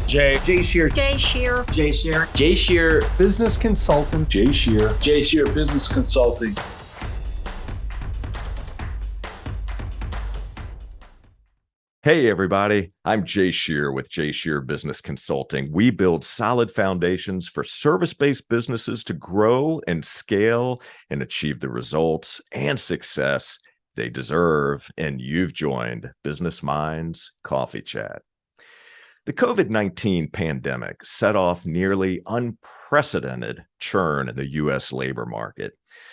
Jay Scherr. Jay Scherr. Jay Scherr. Jay Scherr, business consultant. Jay Scherr. Jay Scherr Business Consulting. Hey, everybody. I'm Jay Scherr with Jay Scherr Business Consulting. We build solid foundations for service-based businesses to grow and scale and achieve the results and success they deserve. And you've joined Business Minds Coffee Chat. The COVID-19 pandemic set off nearly unprecedented churn in the U.S. labor market.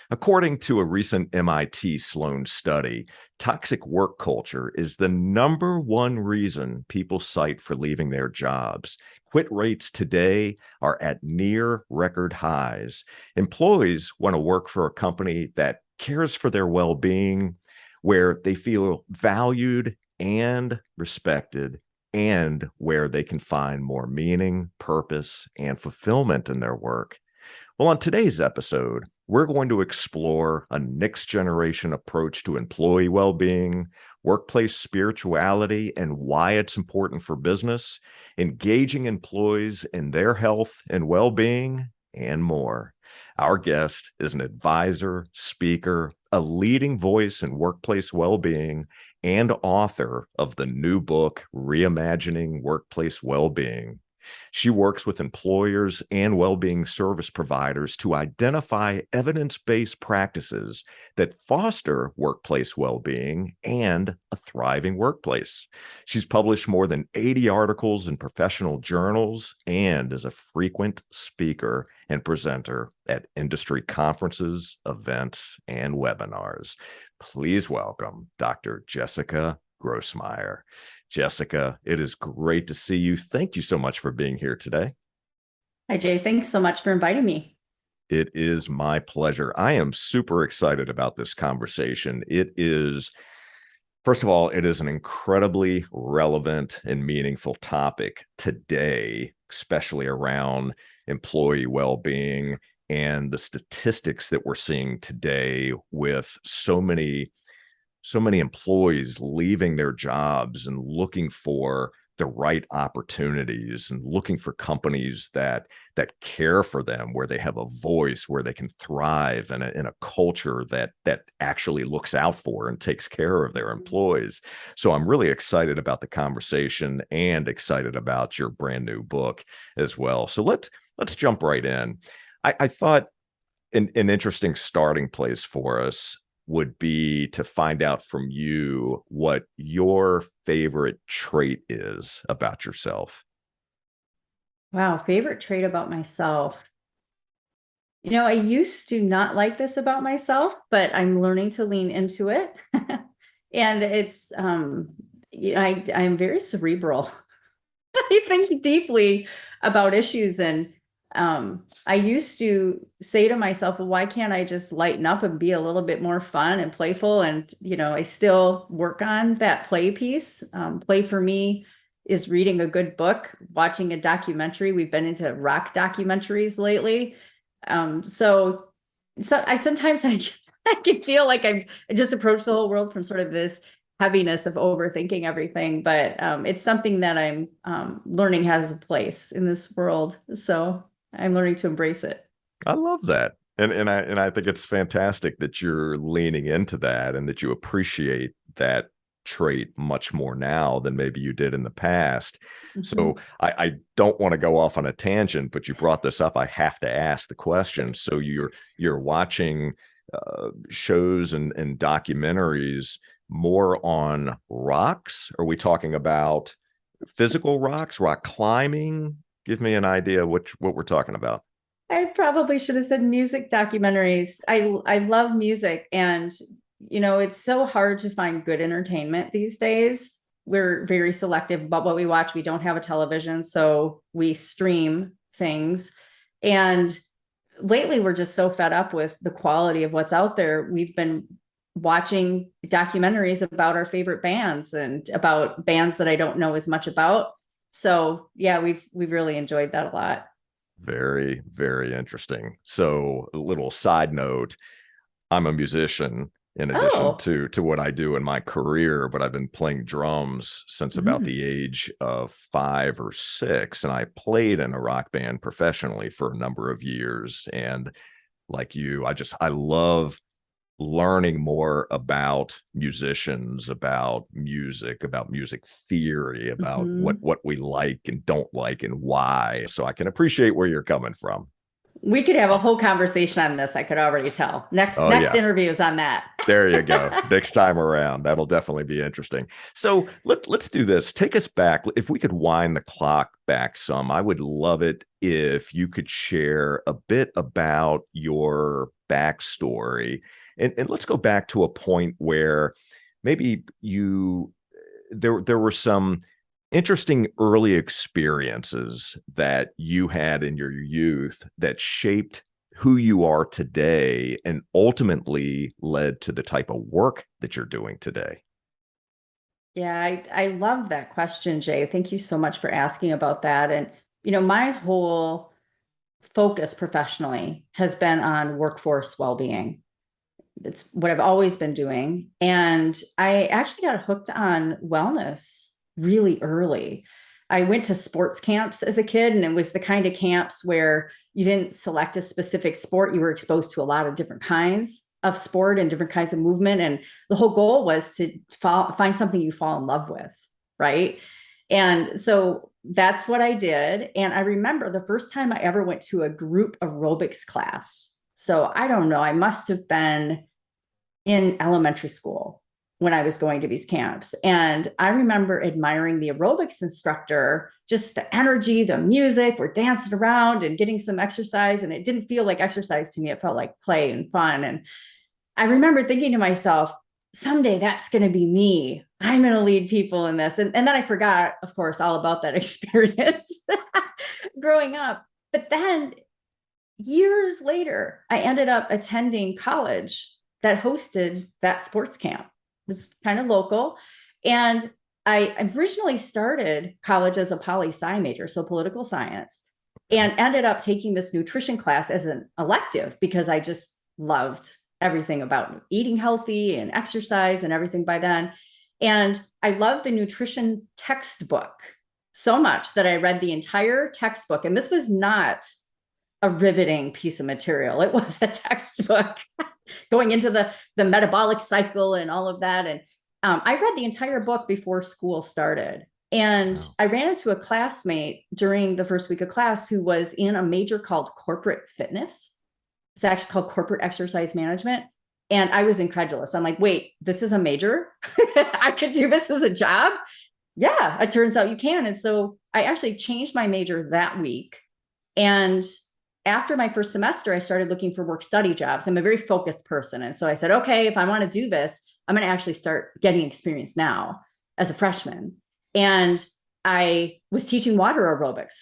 According to a recent MIT Sloan study, toxic work culture is the number one reason people cite for leaving their jobs. Quit rates today are at near record highs. Employees want to work for a company that cares for their well-being, where they feel valued and respected, and where they can find more meaning, purpose, and fulfillment in their work. Well, on today's episode, we're going to explore a next-generation approach to employee well-being, workplace spirituality, and why it's important for business, engaging employees in their health and well-being, and more. Our guest is an advisor, speaker, a leading voice in workplace well-being, and author of the new book, Reimagining Workplace Well-being. She works with employers and well-being service providers to identify evidence-based practices that foster workplace well-being and a thriving workplace. She's published more than 80 articles in professional journals and is a frequent speaker and presenter at industry conferences, events, and webinars. Please welcome Dr. Jessica Grossmeier. Jessica, it is great to see you. Thank you so much for being here today. Hi, Jay. Thanks so much for inviting me. It is my pleasure. I am super excited about this conversation. First of all, it is an incredibly relevant and meaningful topic today, especially around employee well-being and the statistics that we're seeing today with so many employees leaving their jobs and looking for the right opportunities and looking for companies that care for them, where they have a voice, where they can thrive in a culture that actually looks out for and takes care of their employees. So I'm really excited about the conversation and excited about your brand new book as well. So let's jump right in. I thought an interesting starting place for us would be to find out from you what your favorite trait is about yourself. Wow, favorite trait about myself. I used to not like this about myself, but I'm learning to lean into it. And it's, I'm very cerebral. I think deeply about issues, and I used to say to myself, well, why can't I just lighten up and be a little bit more fun and playful? And, I still work on that play piece. Play for me is reading a good book, watching a documentary. We've been into rock documentaries lately. So I sometimes I can feel like I just approach the whole world from sort of this heaviness of overthinking everything. But it's something that I'm learning has a place in this world. So I'm learning to embrace it. I love that. And I think it's fantastic that you're leaning into that and that you appreciate that trait much more now than maybe you did in the past. Mm-hmm. So I don't want to go off on a tangent, but you brought this up. I have to ask the question. So you're watching shows and documentaries more on rocks? Are we talking about physical rocks, rock climbing? Give me an idea what we're talking about. I probably should have said music documentaries. I love music, and it's so hard to find good entertainment these days. We're very selective about what we watch. We don't have a television, so we stream things. And lately we're just so fed up with the quality of what's out there. We've been watching documentaries about our favorite bands and about bands that I don't know as much about. So yeah, we've really enjoyed that a lot. Very, very interesting. So a little side note, I'm a musician in addition Oh. to what I do in my career, but I've been playing drums since about the age of 5 or 6. And I played in a rock band professionally for a number of years. And like you, I love learning more about musicians, about music theory, about what we like and don't like and why. So I can appreciate where you're coming from. We could have a whole conversation on this. I could already tell. Next Oh yeah. interview is on that. There you go. Next time around, that'll definitely be interesting. So let's do this. Take us back. If we could wind the clock back some, I would love it if you could share a bit about your backstory. And let's go back to a point where maybe there were some interesting early experiences that you had in your youth that shaped who you are today and ultimately led to the type of work that you're doing today. Yeah, I love that question, Jay. Thank you so much for asking about that. And, my whole focus professionally has been on workforce well-being. It's what I've always been doing. And I actually got hooked on wellness really early. I went to sports camps as a kid, and it was the kind of camps where you didn't select a specific sport. You were exposed to a lot of different kinds of sport and different kinds of movement. And the whole goal was to find something you fall in love with, right? And so that's what I did. And I remember the first time I ever went to a group aerobics class. So I don't know, I must have been in elementary school when I was going to these camps. And I remember admiring the aerobics instructor, just the energy, the music, we're dancing around and getting some exercise. And it didn't feel like exercise to me. It felt like play and fun. And I remember thinking to myself, someday that's going to be me. I'm going to lead people in this. And then I forgot, of course, all about that experience growing up. But then years later, I ended up attending college that hosted that sports camp. It was kind of local. And I originally started college as a poli-sci major, so political science, and ended up taking this nutrition class as an elective because I just loved everything about eating healthy and exercise and everything by then. And I loved the nutrition textbook so much that I read the entire textbook. And this was not a riveting piece of material. It was a textbook going into the metabolic cycle and all of that. And I read the entire book before school started. And I ran into a classmate during the first week of class who was in a major called corporate fitness. It's actually called corporate exercise management. And I was incredulous. I'm like, wait, this is a major? I could do this as a job? Yeah, it turns out you can. And so I actually changed my major that week. And after my first semester, I started looking for work study jobs. I'm a very focused person. And so I said, okay, if I want to do this, I'm going to actually start getting experience now as a freshman. And I was teaching water aerobics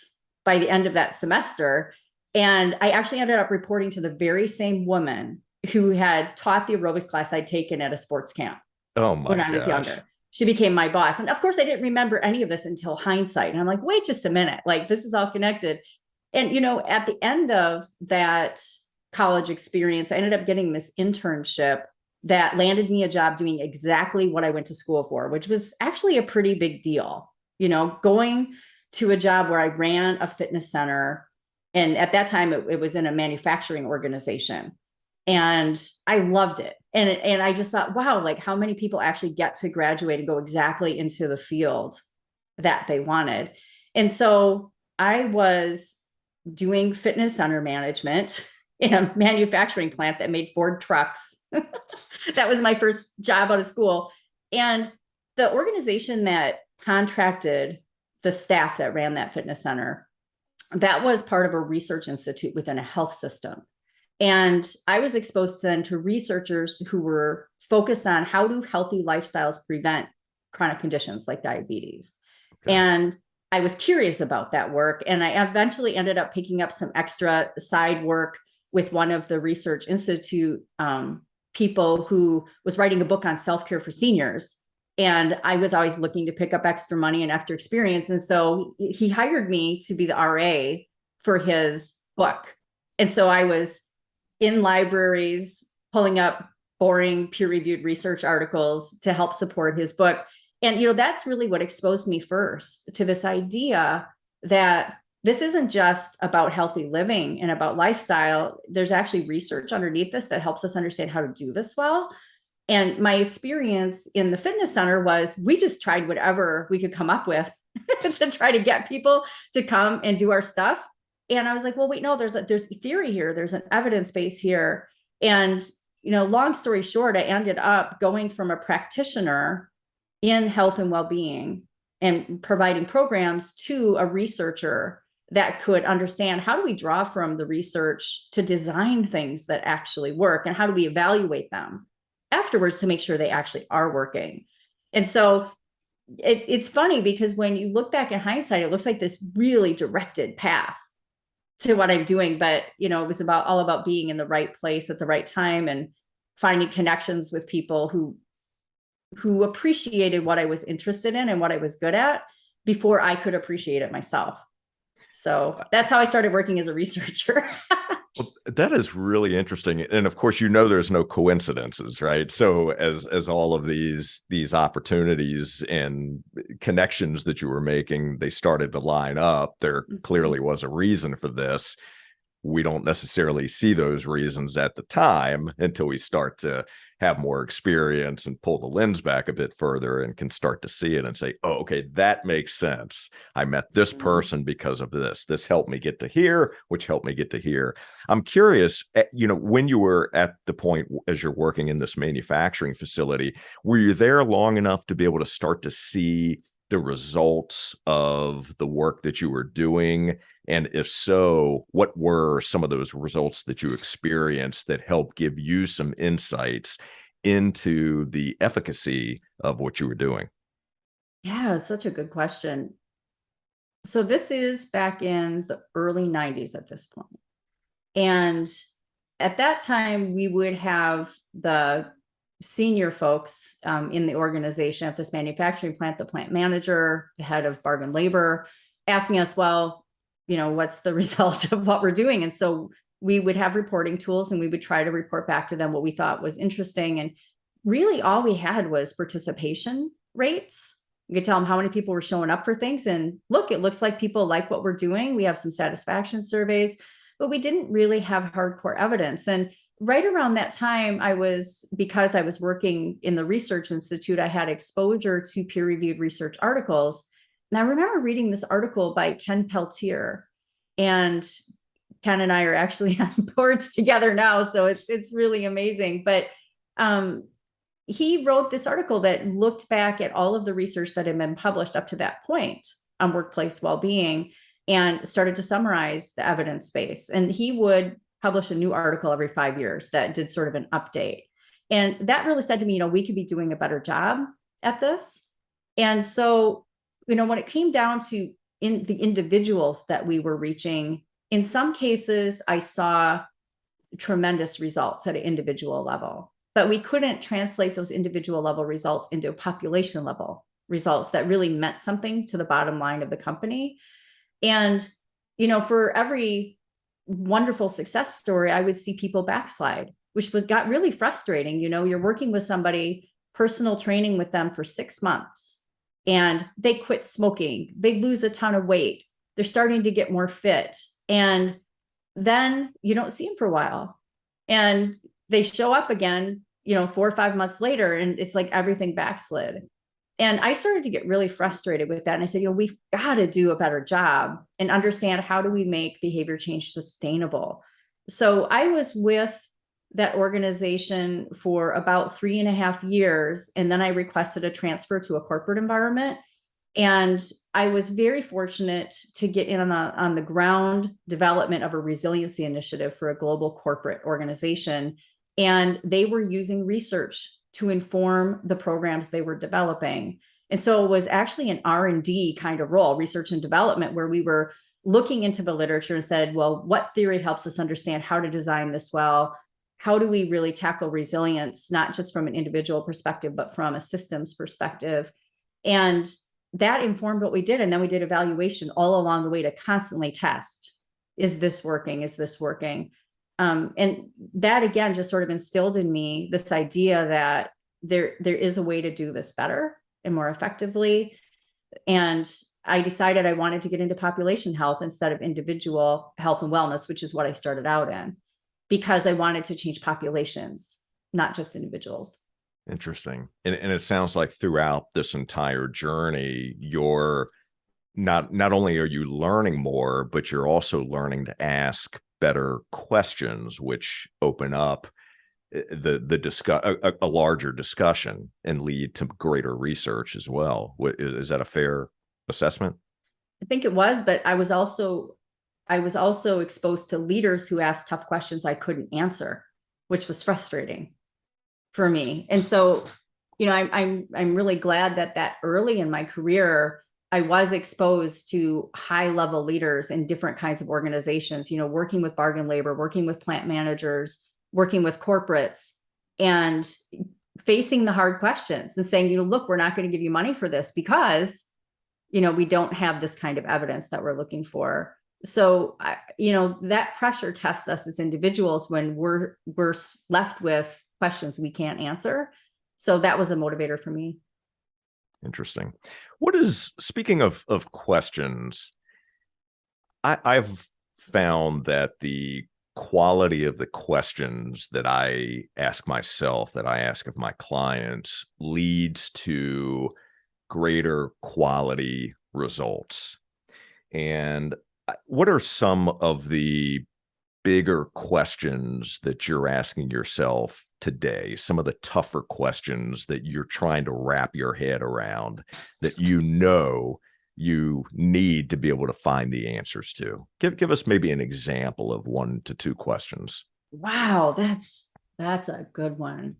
by the end of that semester. And I actually ended up reporting to the very same woman who had taught the aerobics class I'd taken at a sports camp when I was younger. She became my boss. And of course, I didn't remember any of this until hindsight. And I'm like, wait just a minute, like this is all connected. And, at the end of that college experience, I ended up getting this internship that landed me a job doing exactly what I went to school for, which was actually a pretty big deal, going to a job where I ran a fitness center. And at that time, it was in a manufacturing organization. And I loved it. And I just thought, wow, like how many people actually get to graduate and go exactly into the field that they wanted. And so I was doing fitness center management in a manufacturing plant that made Ford trucks. That was my first job out of school. And the organization that contracted the staff that ran that fitness center, that was part of a research institute within a health system. And I was exposed then to researchers who were focused on how do healthy lifestyles prevent chronic conditions like diabetes. Okay. And I was curious about that work. And I eventually ended up picking up some extra side work with one of the Research Institute people who was writing a book on self-care for seniors. And I was always looking to pick up extra money and extra experience. And so he hired me to be the RA for his book. And so I was in libraries pulling up boring peer-reviewed research articles to help support his book. And, that's really what exposed me first to this idea that this isn't just about healthy living and about lifestyle. There's actually research underneath this that helps us understand how to do this well. And my experience in the fitness center was we just tried whatever we could come up with to try to get people to come and do our stuff. And I was like, well, wait, no, there's theory here. There's an evidence base here. And, long story short, I ended up going from a practitioner in health and well-being and providing programs to a researcher that could understand how do we draw from the research to design things that actually work, and how do we evaluate them afterwards to make sure they actually are working. And so it's funny because when you look back in hindsight, it looks like this really directed path to what I'm doing. But, it was all about being in the right place at the right time and finding connections with people who appreciated what I was interested in and what I was good at before I could appreciate it myself. So that's how I started working as a researcher. Well, that is really interesting. And of course, there's no coincidences, right? So as all of these opportunities and connections that you were making, they started to line up. There clearly was a reason for this. We don't necessarily see those reasons at the time until we start to have more experience and pull the lens back a bit further and can start to see it and say, oh, okay, that makes sense. I met this person because of this. This helped me get to here, which helped me get to here. I'm curious, when you were at the point as you're working in this manufacturing facility, were you there long enough to be able to start to see the results of the work that you were doing? And if so, what were some of those results that you experienced that helped give you some insights into the efficacy of what you were doing? Yeah, such a good question. So this is back in the early 90s at this point. And at that time, we would have the senior folks in the organization at this manufacturing plant, the plant manager, the head of bargain labor, asking us, well, what's the result of what we're doing? And so we would have reporting tools and we would try to report back to them what we thought was interesting. And really all we had was participation rates. You could tell them how many people were showing up for things. And look, it looks like people like what we're doing. We have some satisfaction surveys, but we didn't really have hardcore evidence. And right around that time, because I was working in the research institute, I had exposure to peer-reviewed research articles. And I remember reading this article by Ken Peltier, and Ken and I are actually on boards together now. So it's really amazing. But he wrote this article that looked back at all of the research that had been published up to that point on workplace well-being and started to summarize the evidence base. And he would publish a new article every 5 years that did sort of an update. And that really said to me, we could be doing a better job at this. And so, when it came down to the individuals that we were reaching, in some cases, I saw tremendous results at an individual level, but we couldn't translate those individual level results into population level results that really meant something to the bottom line of the company. And, for every wonderful success story, I would see people backslide, which got really frustrating. You're working with somebody, personal training with them for 6 months, and they quit smoking. They lose a ton of weight. They're starting to get more fit. And then you don't see them for a while. And they show up again, 4 or 5 months later, and it's like everything backslid. And I started to get really frustrated with that. And I said, we've got to do a better job and understand, how do we make behavior change sustainable? So I was with that organization for about 3.5 years. And then I requested a transfer to a corporate environment. And I was very fortunate to get in on the ground development of a resiliency initiative for a global corporate organization. And they were using research to inform the programs they were developing. And so it was actually an R&D kind of role, research and development, where we were looking into the literature and said, well, what theory helps us understand how to design this well? How do we really tackle resilience, not just from an individual perspective, but from a systems perspective? And that informed what we did. And then we did evaluation all along the way to constantly test, is this working? Is this working? And that again just sort of instilled in me this idea that there is a way to do this better and more effectively. And I decided I wanted to get into population health instead of individual health and wellness, which is what I started out in, because I wanted to change populations, not just individuals. Interesting. And it sounds like throughout this entire journey, you're not only are you learning more, but you're also learning to ask better questions, which open up a larger discussion and lead to greater research as well. Is that a fair assessment? I think it was, but I was also exposed to leaders who asked tough questions I couldn't answer, which was frustrating for me. And so, I'm really glad that early in my career, I was exposed to high level leaders in different kinds of organizations, working with bargain labor, working with plant managers, working with corporates, and facing the hard questions and saying, look, we're not going to give you money for this because, we don't have this kind of evidence that we're looking for. So, that pressure tests us as individuals when we're left with questions we can't answer. So that was a motivator for me. Interesting. Speaking of questions, I've found that the quality of the questions that I ask myself, that I ask of my clients, leads to greater quality results. And what are some of the bigger questions that you're asking yourself today? Some of the tougher questions that you're trying to wrap your head around that you need to be able to find the answers to. Give us maybe an example of 1 to 2 questions. Wow, that's a good one.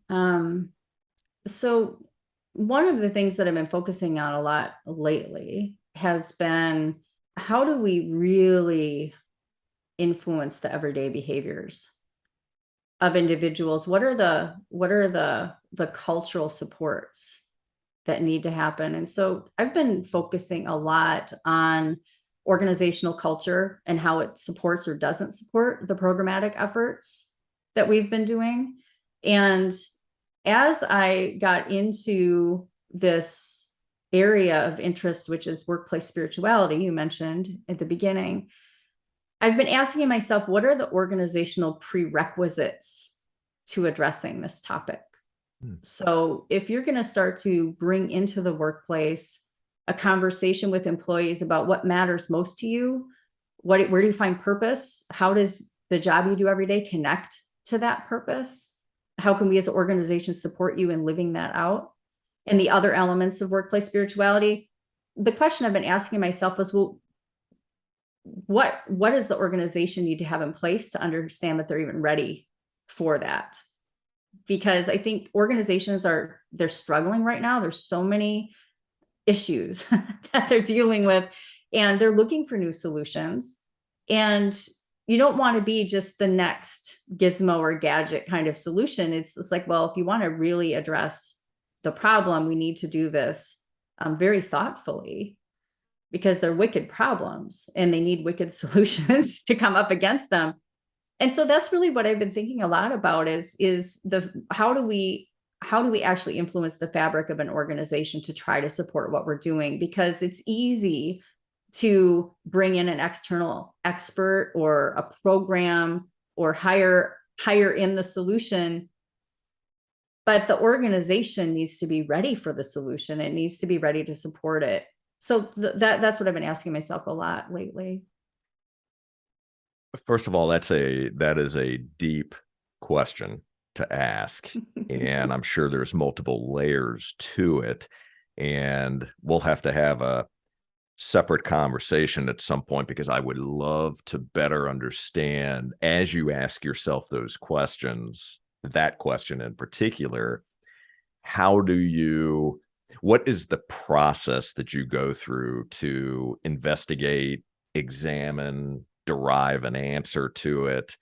So one of the things that I've been focusing on a lot lately has been, how do we really influence the everyday behaviors of individuals? What are the cultural supports that need to happen? And so I've been focusing a lot on organizational culture and how it supports or doesn't support the programmatic efforts that we've been doing. And as I got into this area of interest, which is workplace spirituality, you mentioned at the beginning, I've been asking myself, what are the organizational prerequisites to addressing this topic? So if you're going to start to bring into the workplace a conversation with employees about what matters most to you, where do you find purpose? How does the job you do every day connect to that purpose? How can we as an organization support you in living that out? And the other elements of workplace spirituality, the question I've been asking myself is, well, what does the organization need to have in place to understand that they're even ready for that? Because I think organizations they're struggling right now. There's so many issues that they're dealing with, and they're looking for new solutions. And you don't want to be just the next gizmo or gadget kind of solution. It's like, well, if you want to really address the problem, we need to do this very thoughtfully, because they're wicked problems and they need wicked solutions to come up against them. And so that's really what I've been thinking a lot about is how do we actually influence the fabric of an organization to try to support what we're doing? Because it's easy to bring in an external expert or a program or hire in the solution, but the organization needs to be ready for the solution. It needs to be ready to support it. So that's what I've been asking myself a lot lately. First of all, that is a deep question to ask. And I'm sure there's multiple layers to it. And we'll have to have a separate conversation at some point, because I would love to better understand, as you ask yourself those questions, that question in particular, what is the process that you go through to investigate, examine, derive an answer to it,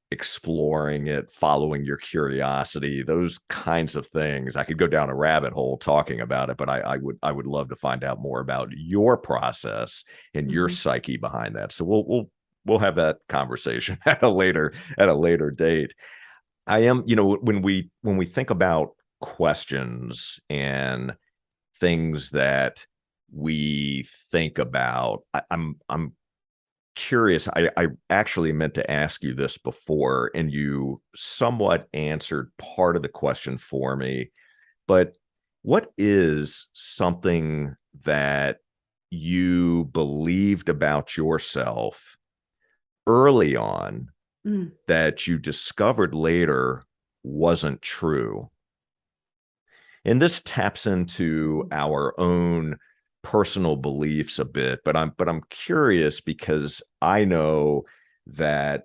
exploring it, following your curiosity, those kinds of things. I could go down a rabbit hole talking about it, but I would love to find out more about your process and your psyche behind that. So we'll have that conversation at a later date. I am, when we think about questions and things that we think about, I'm curious. I actually meant to ask you this before, and you somewhat answered part of the question for me. But what is something that you believed about yourself early on that you discovered later wasn't true? And this taps into our own personal beliefs a bit, but I'm curious because I know that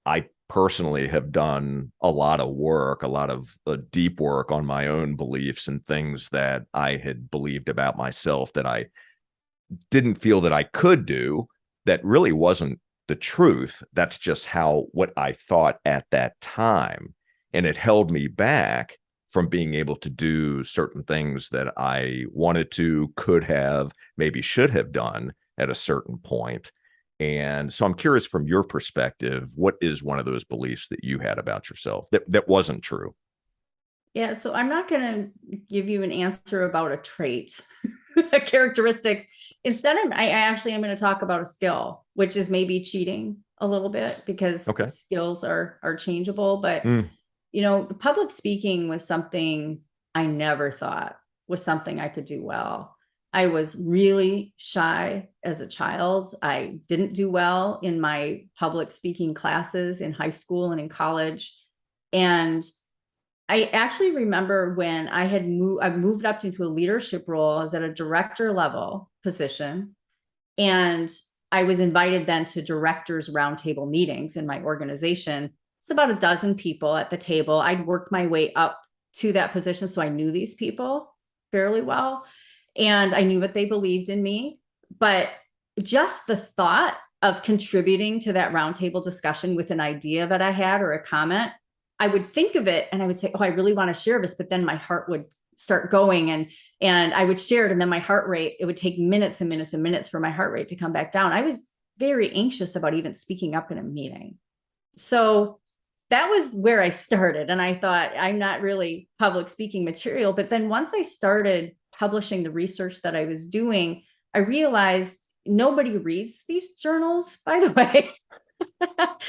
I personally have done a lot of work, a lot of deep work on my own beliefs and things that I had believed about myself that I didn't feel that I could do, that really wasn't the truth. That's just what I thought at that time. And it held me back from being able to do certain things that I wanted to, could have, maybe should have done at a certain point. And so I'm curious, from your perspective, what is one of those beliefs that you had about yourself that wasn't true? Yeah, so I'm not going to give you an answer about a trait, characteristics. Instead, I actually am going to talk about a skill, which is maybe cheating a little bit, because Okay. skills are changeable. But public speaking was something I never thought was something I could do well. I was really shy as a child. I didn't do well in my public speaking classes in high school and in college. And I actually remember when I moved up into a leadership role. I was at a director level position, and I was invited then to directors roundtable meetings in my organization. It's about a dozen people at the table. I'd worked my way up to that position, so I knew these people fairly well, and I knew what they believed in me. But just the thought of contributing to that roundtable discussion with an idea that I had or a comment, I would think of it and I would say, oh, I really want to share this. But then my heart would start going, and I would share it. And then my heart rate, it would take minutes and minutes and minutes for my heart rate to come back down. I was very anxious about even speaking up in a meeting. So that was where I started. And I thought, I'm not really public speaking material. But then once I started publishing the research that I was doing, I realized nobody reads these journals, by the way,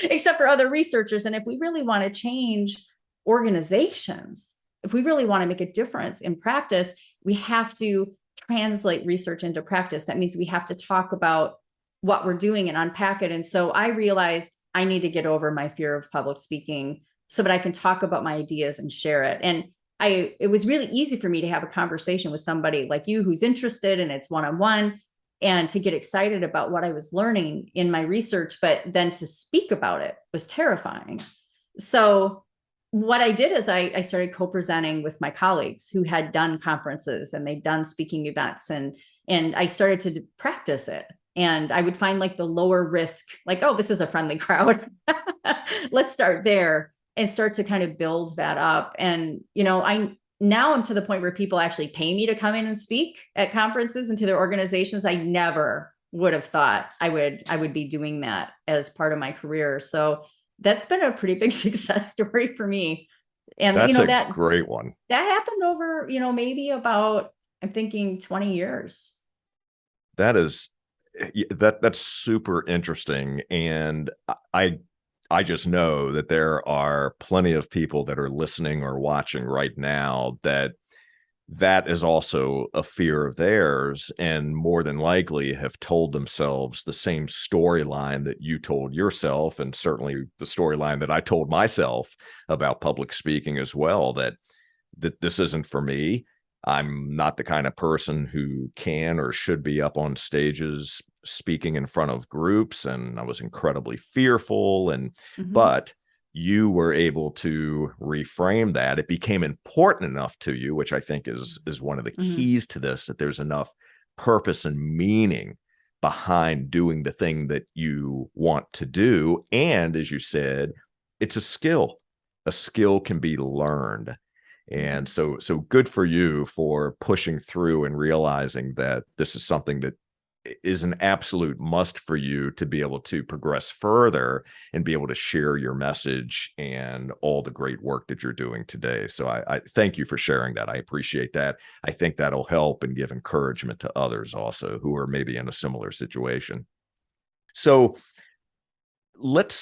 except for other researchers. And if we really want to change organizations, if we really want to make a difference in practice, we have to translate research into practice. That means we have to talk about what we're doing and unpack it. And so I realized I need to get over my fear of public speaking so that I can talk about my ideas and share it. And it was really easy for me to have a conversation with somebody like you who's interested, and it's one-on-one, and to get excited about what I was learning in my research, but then to speak about it was terrifying. So what I did is I started co-presenting with my colleagues who had done conferences and they'd done speaking events, and I started to practice it. And I would find like the lower risk, like, oh, this is a friendly crowd. Let's start there and start to kind of build that up. And, now I'm to the point where people actually pay me to come in and speak at conferences and to their organizations. I never would have thought I would be doing that as part of my career. So that's been a pretty big success story for me. And that's a great one. That happened over, maybe about, I'm thinking 20 years. That's super interesting. And I just know that there are plenty of people that are listening or watching right now that is also a fear of theirs, and more than likely have told themselves the same storyline that you told yourself, and certainly the storyline that I told myself about public speaking as well, that this isn't for me. I'm not the kind of person who can or should be up on stages speaking in front of groups, and I was incredibly fearful. But you were able to reframe that. It became important enough to you, which I think is one of the keys to this, that there's enough purpose and meaning behind doing the thing that you want to do. And as you said, it's a skill. A skill can be learned. And so good for you for pushing through and realizing that this is something that is an absolute must for you to be able to progress further and be able to share your message and all the great work that you're doing today. So I thank you for sharing that. I appreciate that. I think that'll help and give encouragement to others also who are maybe in a similar situation. So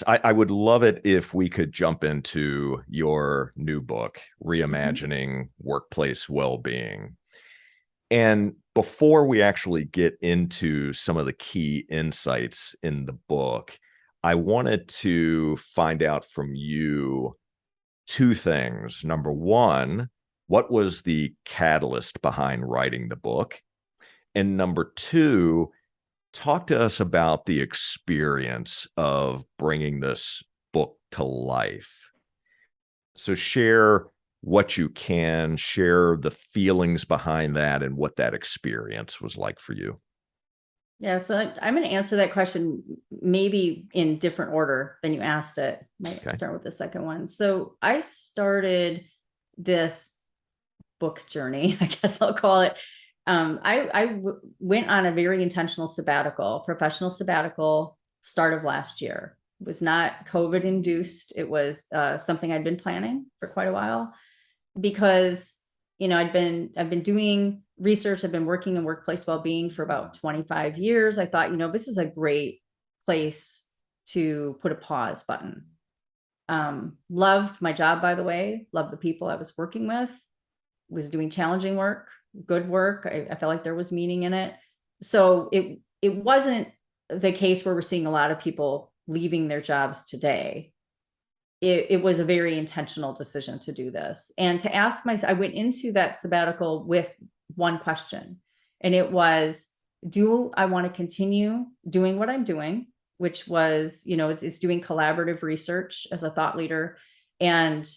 I would love it if we could jump into your new book, Reimagining Workplace Well-being. And before we actually get into some of the key insights in the book, I wanted to find out from you two things. Number one, what was the catalyst behind writing the book? And number two, talk to us about the experience of bringing this book to life. So share what you can, share the feelings behind that and what that experience was like for you. Yeah, so I'm going to answer that question maybe in different order than you asked it. Might start with the second one. So I started this book journey, I guess I'll call it. I went on a very intentional sabbatical, professional sabbatical, start of last year. It was not COVID induced. It was something I'd been planning for quite a while because, I've been doing research. I've been working in workplace well-being for about 25 years. I thought, this is a great place to put a pause button. Loved my job, by the way, loved the people I was working with, was doing challenging work, good work. I felt like there was meaning in it. So it wasn't the case where we're seeing a lot of people leaving their jobs today. It was a very intentional decision to do this. And to ask myself, I went into that sabbatical with one question, and it was, do I want to continue doing what I'm doing, which was, it's doing collaborative research as a thought leader and,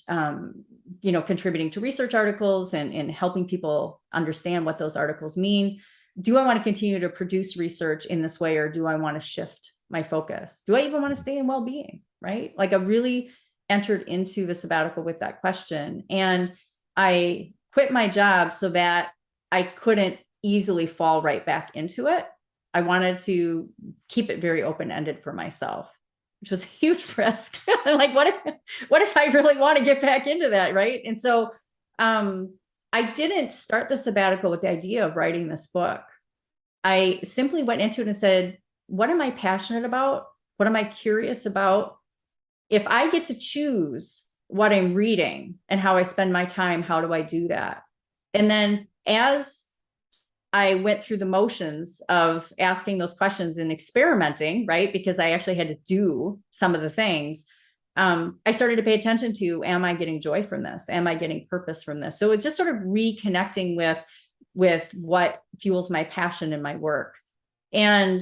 contributing to research articles and helping people understand what those articles mean. Do I want to continue to produce research in this way, or do I want to shift my focus? Do I even want to stay in well-being, right? Like I really entered into the sabbatical with that question. And I quit my job so that I couldn't easily fall right back into it. I wanted to keep it very open-ended for myself, which was a huge risk. Like, what if I really want to get back into that, right? And so I didn't start the sabbatical with the idea of writing this book. I simply went into it and said, what am I passionate about? What am I curious about? If I get to choose what I'm reading and how I spend my time, how do I do that? And then as I went through the motions of asking those questions and experimenting, right? Because I actually had to do some of the things. I started to pay attention to, am I getting joy from this? Am I getting purpose from this? So it's just sort of reconnecting with what fuels my passion in my work. And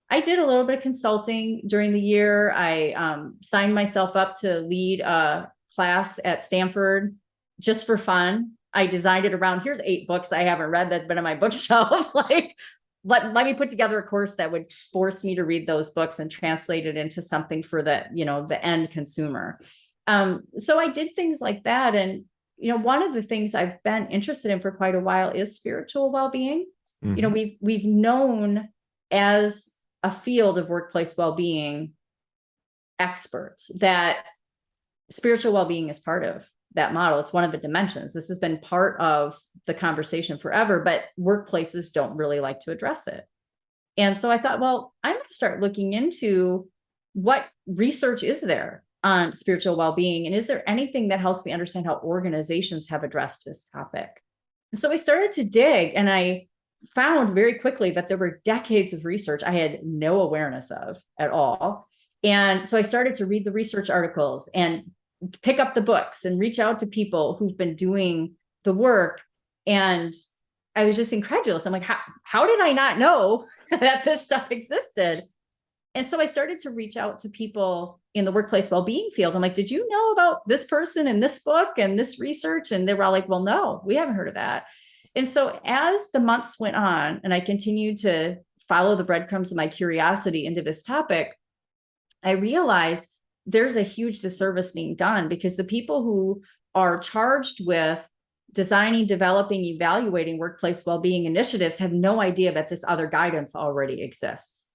I did a little bit of consulting during the year. I signed myself up to lead a class at Stanford just for fun. I designed it around, here's 8 books I haven't read that's been on my bookshelf. Like, let me put together a course that would force me to read those books and translate it into something for the end consumer. So I did things like that. And, one of the things I've been interested in for quite a while is spiritual well-being. Mm-hmm. We've known as a field of workplace well-being experts that spiritual well-being is part of that model. It's one of the dimensions. This has been part of the conversation forever, but workplaces don't really like to address it. And so I thought, well, I'm going to start looking into what research is there on spiritual well-being, and is there anything that helps me understand how organizations have addressed this topic? And so I started to dig, and I found very quickly that there were decades of research I had no awareness of at all. And so I started to read the research articles and pick up the books and reach out to people who've been doing the work. And I was just incredulous. I'm like, how did I not know that this stuff existed? And so I started to reach out to people in the workplace well-being field. I'm like, did you know about this person and this book and this research? And they were all like, well, no, we haven't heard of that. And so as the months went on and I continued to follow the breadcrumbs of my curiosity into this topic, I realized there's a huge disservice being done, because the people who are charged with designing, developing, evaluating workplace well-being initiatives have no idea that this other guidance already exists.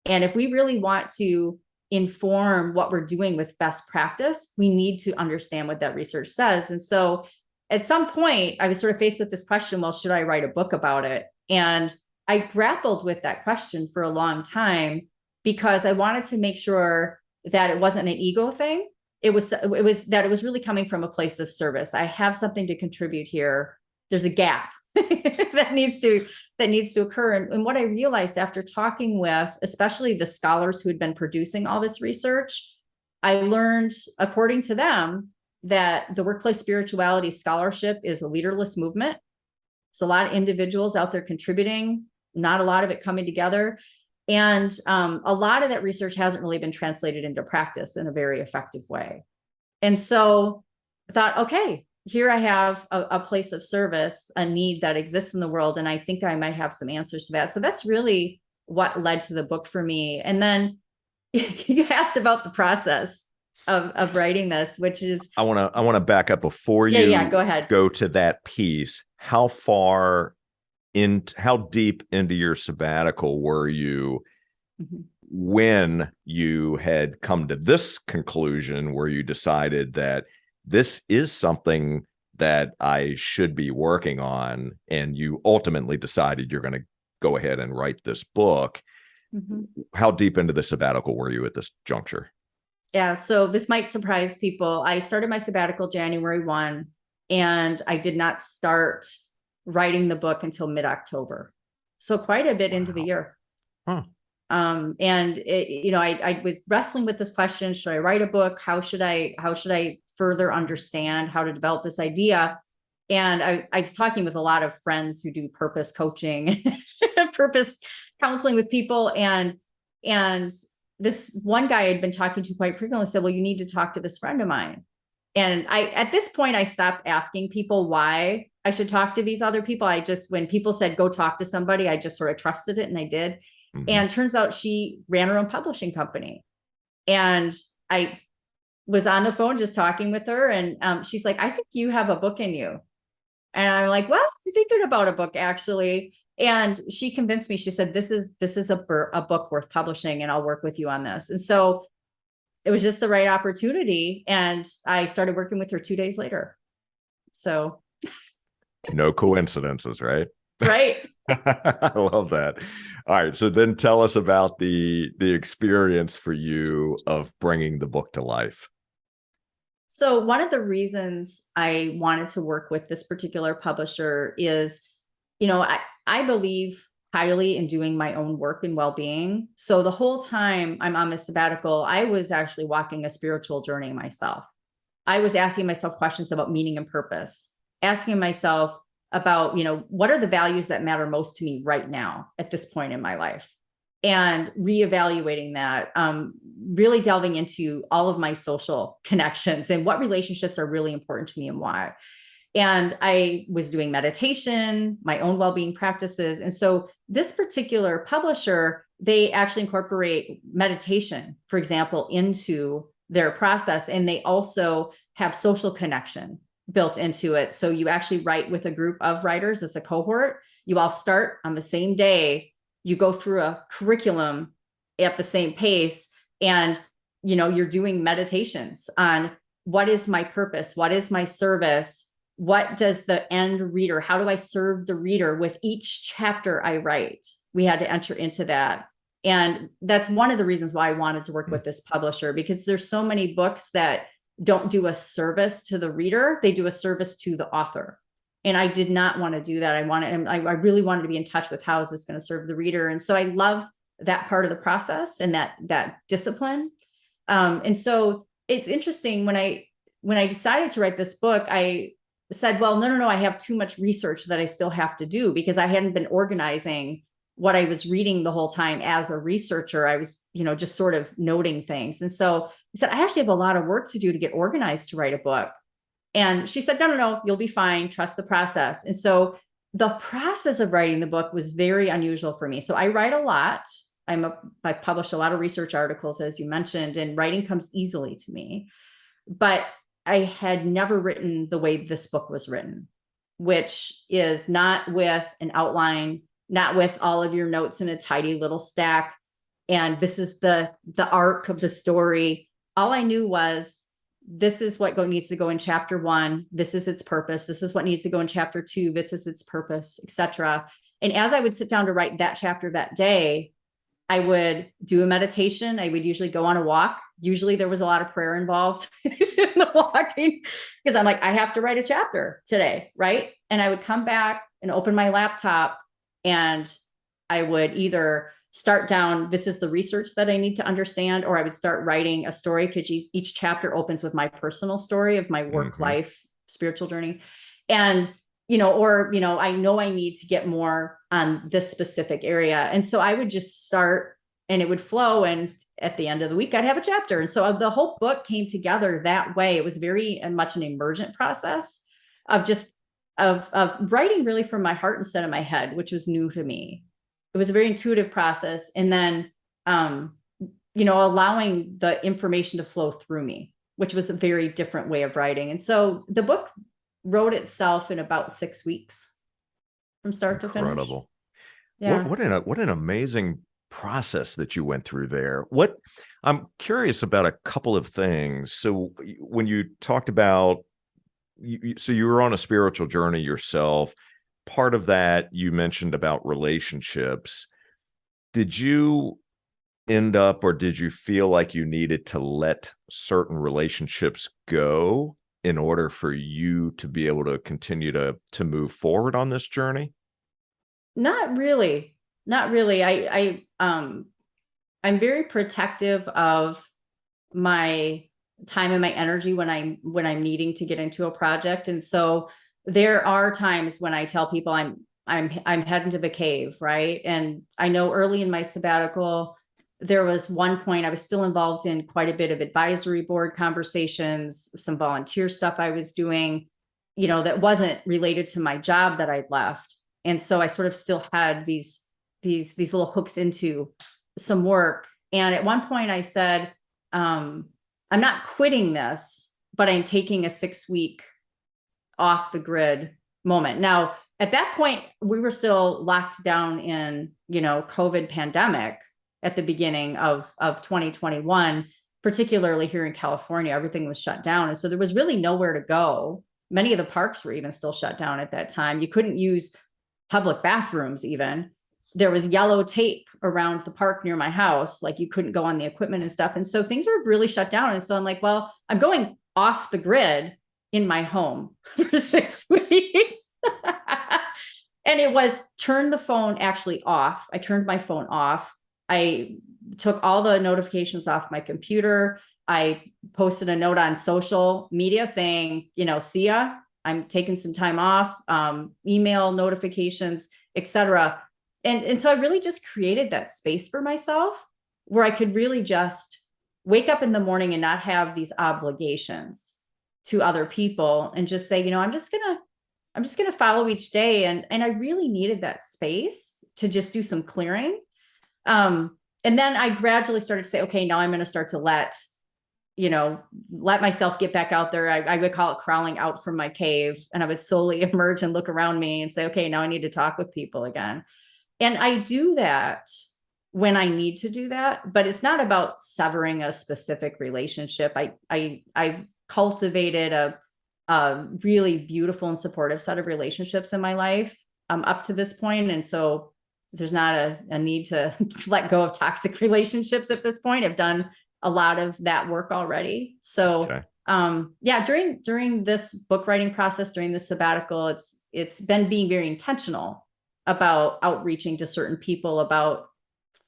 And if we really want to inform what we're doing with best practice, we need to understand what that research says. And so at some point, I was sort of faced with this question, well, should I write a book about it? And I grappled with that question for a long time because I wanted to make sure that it wasn't an ego thing. It was that it was really coming from a place of service. I have something to contribute here. There's a gap that needs to occur. And what I realized after talking with, especially the scholars who had been producing all this research, I learned, according to them, that the workplace spirituality scholarship is a leaderless movement. So a lot of individuals out there contributing, not a lot of it coming together. And a lot of that research hasn't really been translated into practice in a very effective way. And so I thought, okay, here I have a place of service, a need that exists in the world. And I think I might have some answers to that. So that's really what led to the book for me. And then you asked about the process of writing this, which is I want to back up before you go ahead. Go to that piece. How deep into your sabbatical were you when you had come to this conclusion where you decided that this is something that I should be working on, and you ultimately decided you're going to go ahead and write this book? How deep into the sabbatical were you at this juncture? Yeah, so this might surprise people. I started my sabbatical January 1, and I did not start writing the book until mid-October. So quite a bit into the year. Huh. And it, I was wrestling with this question: should I write a book? How should I further understand how to develop this idea? And I was talking with a lot of friends who do purpose coaching, purpose counseling with people, and this one guy I'd been talking to quite frequently said, well, you need to talk to this friend of mine. And at this point, I stopped asking people why I should talk to these other people. When people said, go talk to somebody, I just sort of trusted it, and I did. And turns out she ran her own publishing company. And I was on the phone just talking with her, and she's like, I think you have a book in you. And I'm like, well, I'm thinking about a book, actually. And she convinced me. She said, this is a book worth publishing, and I'll work with you on this. And so it was just the right opportunity. And I started working with her 2 days later. So no coincidences, right? Right. I love that. All right. So then tell us about the experience for you of bringing the book to life. So one of the reasons I wanted to work with this particular publisher is, I believe highly in doing my own work in well-being. So the whole time I'm on this sabbatical, I was actually walking a spiritual journey myself. I was asking myself questions about meaning and purpose, asking myself about, what are the values that matter most to me right now at this point in my life, and reevaluating that, really delving into all of my social connections and what relationships are really important to me and why. And I was doing meditation, my own well-being practices. And so this particular publisher, they actually incorporate meditation, for example, into their process. And they also have social connection built into it. So you actually write with a group of writers. It's a cohort. You all start on the same day. You go through a curriculum at the same pace, and, you're doing meditations on what is my purpose? What is my service? What does the end reader, how do I serve the reader with each chapter I write? We had to enter into that. And that's one of the reasons why I wanted to work with this publisher, because there's so many books that don't do a service to the reader. They do a service to the author. And I did not want to do that. I really wanted to be in touch with how is this going to serve the reader. And so I love that part of the process and that discipline. And so it's interesting, when I decided to write this book, I said, well, no, I have too much research that I still have to do, because I hadn't been organizing what I was reading the whole time as a researcher. I was, just sort of noting things. And so I said, I actually have a lot of work to do to get organized to write a book. And she said, no, you'll be fine. Trust the process. And so the process of writing the book was very unusual for me. So I write a lot. I've published a lot of research articles, as you mentioned, and writing comes easily to me. But I had never written the way this book was written. which is not with an outline, not with all of your notes in a tidy little stack. And this is the arc of the story. All I knew was, this is what needs to go in chapter 1. This is its purpose. This is what needs to go in chapter 2. This is its purpose, etc. And as I would sit down to write that chapter that day, I would do a meditation. I would usually go on a walk. Usually there was a lot of prayer involved in the walking, because I'm like, I have to write a chapter today, right? And I would come back and open my laptop, and I would either start down, this is the research that I need to understand, or I would start writing a story, because each chapter opens with my personal story of my work life, spiritual journey. And, I know I need to get more on this specific area. And so I would just start, and it would flow. And at the end of the week, I'd have a chapter. And so the whole book came together that way. It was very much an emergent process of just of writing really from my heart instead of my head, which was new to me. It was a very intuitive process. And then, allowing the information to flow through me, which was a very different way of writing. And so the book wrote itself in about 6 weeks from start to finish. Incredible. Yeah. What an amazing process that you went through there. I'm curious about a couple of things. So when you talked about, so you were on a spiritual journey yourself, part of that you mentioned about relationships. Did you end up, or did you feel like you needed to let certain relationships go in order for you to be able to continue to move forward on this journey? Not really. I'm very protective of my time and my energy when I'm needing to get into a project. And so there are times when I tell people I'm heading to the cave, right? And I know early in my sabbatical, there was one point I was still involved in quite a bit of advisory board conversations, some volunteer stuff I was doing, that wasn't related to my job that I'd left. And so I sort of still had these little hooks into some work. And at one point I said, I'm not quitting this, but I'm taking a 6-week off the grid moment. Now, at that point, we were still locked down in, COVID pandemic at the beginning of 2021, particularly here in California. Everything was shut down. And so there was really nowhere to go. Many of the parks were even still shut down at that time. You couldn't use public bathrooms even. There was yellow tape around the park near my house. Like, you couldn't go on the equipment and stuff. And so things were really shut down. And so I'm like, well, I'm going off the grid in my home for 6 weeks. And it was turn the phone actually off. I turned my phone off. I took all the notifications off my computer. I posted a note on social media saying, see ya, I'm taking some time off, email notifications, etc. And so I really just created that space for myself where I could really just wake up in the morning and not have these obligations to other people, and just say, I'm just gonna follow each day. And I really needed that space to just do some clearing. And then I gradually started to say, okay, now I'm going to start to let myself get back out there. I would call it crawling out from my cave, and I would slowly emerge and look around me and say, okay, now I need to talk with people again. And I do that when I need to do that, but it's not about severing a specific relationship. I've cultivated a really beautiful and supportive set of relationships in my life up to this point. And so there's not a need to let go of toxic relationships at this point. I've done a lot of that work already. So, okay. During this book writing process, during this sabbatical, it's been being very intentional about outreaching to certain people, about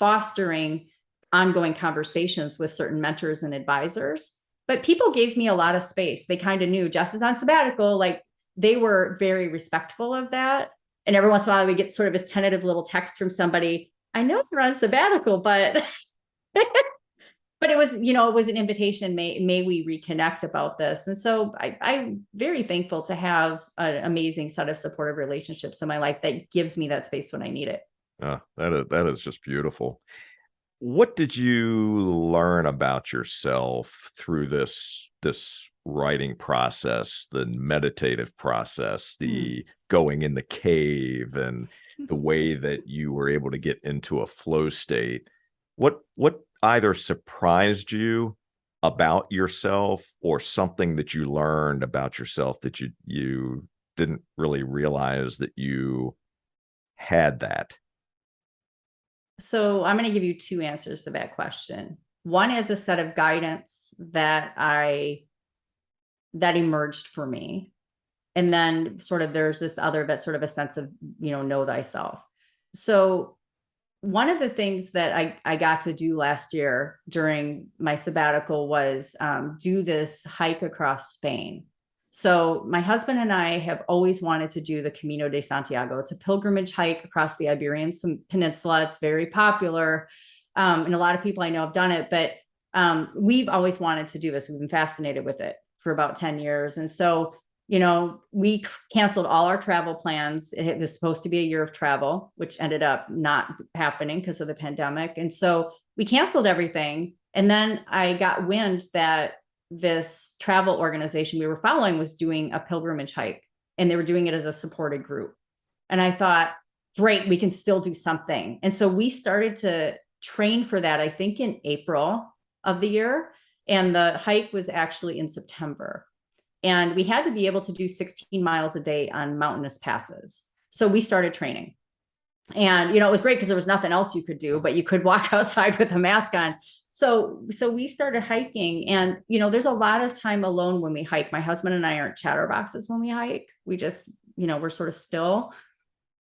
fostering ongoing conversations with certain mentors and advisors. But people gave me a lot of space. They kind of knew Jess is on sabbatical. Like, they were very respectful of that. And every once in a while we get sort of this tentative little text from somebody, I know you're on sabbatical, but but it was, it was an invitation. May we reconnect about this? And so I'm very thankful to have an amazing set of supportive relationships in my life that gives me that space when I need it. That is just beautiful. What did you learn about yourself through this writing process, the meditative process, the going in the cave, and the way that you were able to get into a flow state. What either surprised you about yourself, or something that you learned about yourself that you didn't really realize that you had that? So I'm going to give you two answers to that question. One is a set of guidance that emerged for me. And then sort of there's this other, that's sort of a sense of, know thyself. So one of the things that I got to do last year during my sabbatical was do this hike across Spain. So my husband and I have always wanted to do the Camino de Santiago. It's a pilgrimage hike across the Iberian Peninsula. It's very popular. And a lot of people I know have done it, but we've always wanted to do this. We've been fascinated with it for about 10 years. And so, we canceled all our travel plans. It was supposed to be a year of travel, which ended up not happening because of the pandemic. And so we canceled everything. And then I got wind that this travel organization we were following was doing a pilgrimage hike, and they were doing it as a supported group. And I thought, great, we can still do something. And so we started to train for that, I think in April of the year. And the hike was actually in September. And we had to be able to do 16 miles a day on mountainous passes. So we started training. And, it was great because there was nothing else you could do, but you could walk outside with a mask on. So we started hiking, and, there's a lot of time alone when we hike. My husband and I aren't chatterboxes when we hike. We just, we're sort of still.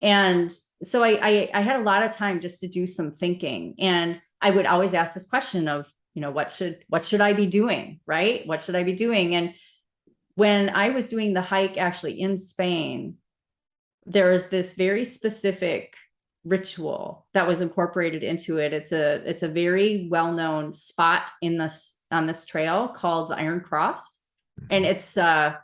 And so I had a lot of time just to do some thinking. And I would always ask this question of, what should I be doing? Right? What should I be doing? And when I was doing the hike actually in Spain, there is this very specific ritual that was incorporated into it. It's a very well-known spot on this trail called the Iron Cross. And it's at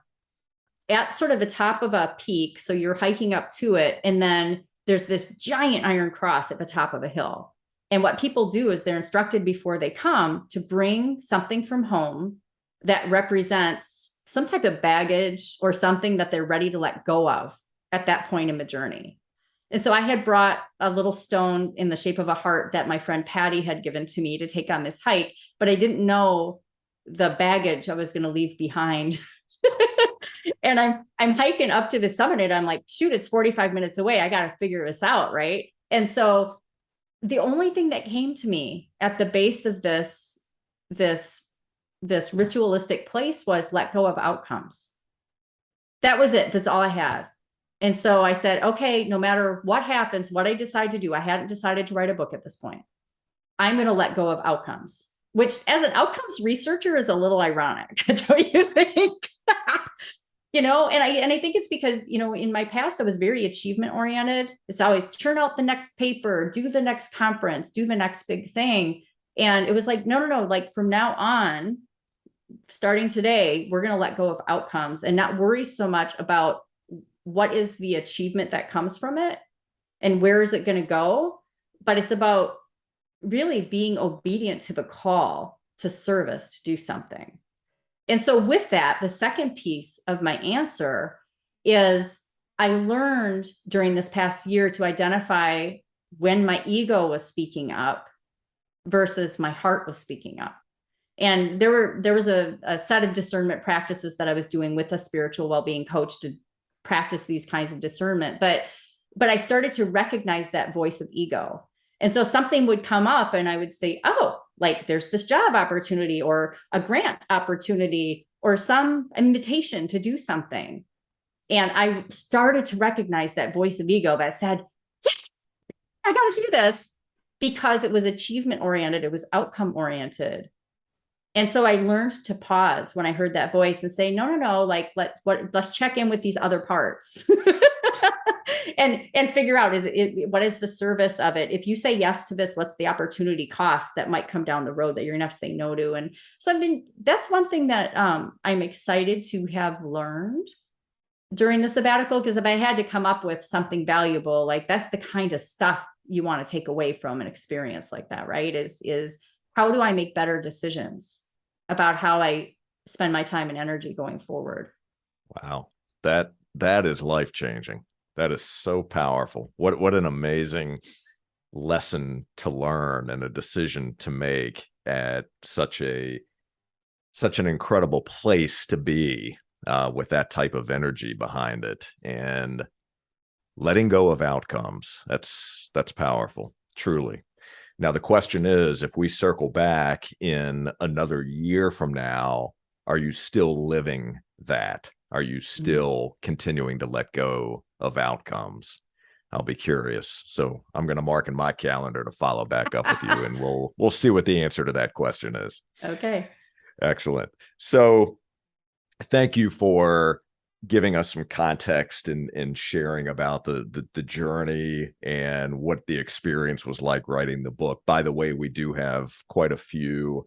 sort of the top of a peak. So you're hiking up to it. And then there's this giant iron cross at the top of a hill. And what people do is they're instructed before they come to bring something from home that represents some type of baggage or something that they're ready to let go of at that point in the journey. And so I had brought a little stone in the shape of a heart that my friend Patty had given to me to take on this hike, but I didn't know the baggage I was going to leave behind. And I'm hiking up to the summit, and I'm like, shoot, it's 45 minutes away. I got to figure this out. Right. And so the only thing that came to me at the base of this ritualistic place was let go of outcomes. That was it. That's all I had. And so I said, okay, no matter what happens, what I decide to do, I hadn't decided to write a book at this point. I'm going to let go of outcomes, which as an outcomes researcher is a little ironic. Don't you think? And I think it's because, in my past, I was very achievement oriented. It's always churn out the next paper, do the next conference, do the next big thing. And it was like, no, like from now on, starting today, we're going to let go of outcomes and not worry so much about what is the achievement that comes from it and where is it going to go. But it's about really being obedient to the call to service, to do something. And so with that, the second piece of my answer is I learned during this past year to identify when my ego was speaking up versus my heart was speaking up. And there was a set of discernment practices that I was doing with a spiritual well-being coach to practice these kinds of discernment. But I started to recognize that voice of ego. And so something would come up and I would say, oh, like there's this job opportunity or a grant opportunity or some invitation to do something. And I started to recognize that voice of ego that said, yes, I got to do this, because it was achievement oriented. It was outcome oriented. And so I learned to pause when I heard that voice and say, no, like let's check in with these other parts and figure out, what is the service of it? If you say yes to this, what's the opportunity cost that might come down the road that you're gonna have to say no to? And so that's one thing that I'm excited to have learned during the sabbatical, because if I had to come up with something valuable, like that's the kind of stuff you want to take away from an experience like that, right? Is how do I make better decisions about how I spend my time and energy going forward. Wow. That is life-changing. That is so powerful. What an amazing lesson to learn and a decision to make at such an incredible place to be, with that type of energy behind it, and letting go of outcomes. That's powerful, truly. Now, the question is, if we circle back in another year from now, are you still living that? Are you still continuing to let go of outcomes? I'll be curious. So I'm going to mark in my calendar to follow back up with you, and we'll see what the answer to that question is. Okay. Excellent. So thank you for giving us some context and sharing about the journey and what the experience was like writing the book. By the way, we do have quite a few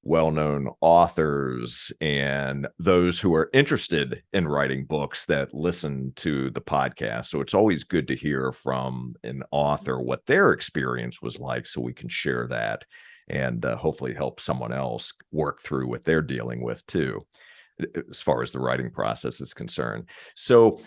well-known authors and those who are interested in writing books that listen to the podcast. So it's always good to hear from an author what their experience was like, so we can share that and hopefully help someone else work through what they're dealing with too, as far as the writing process is concerned. So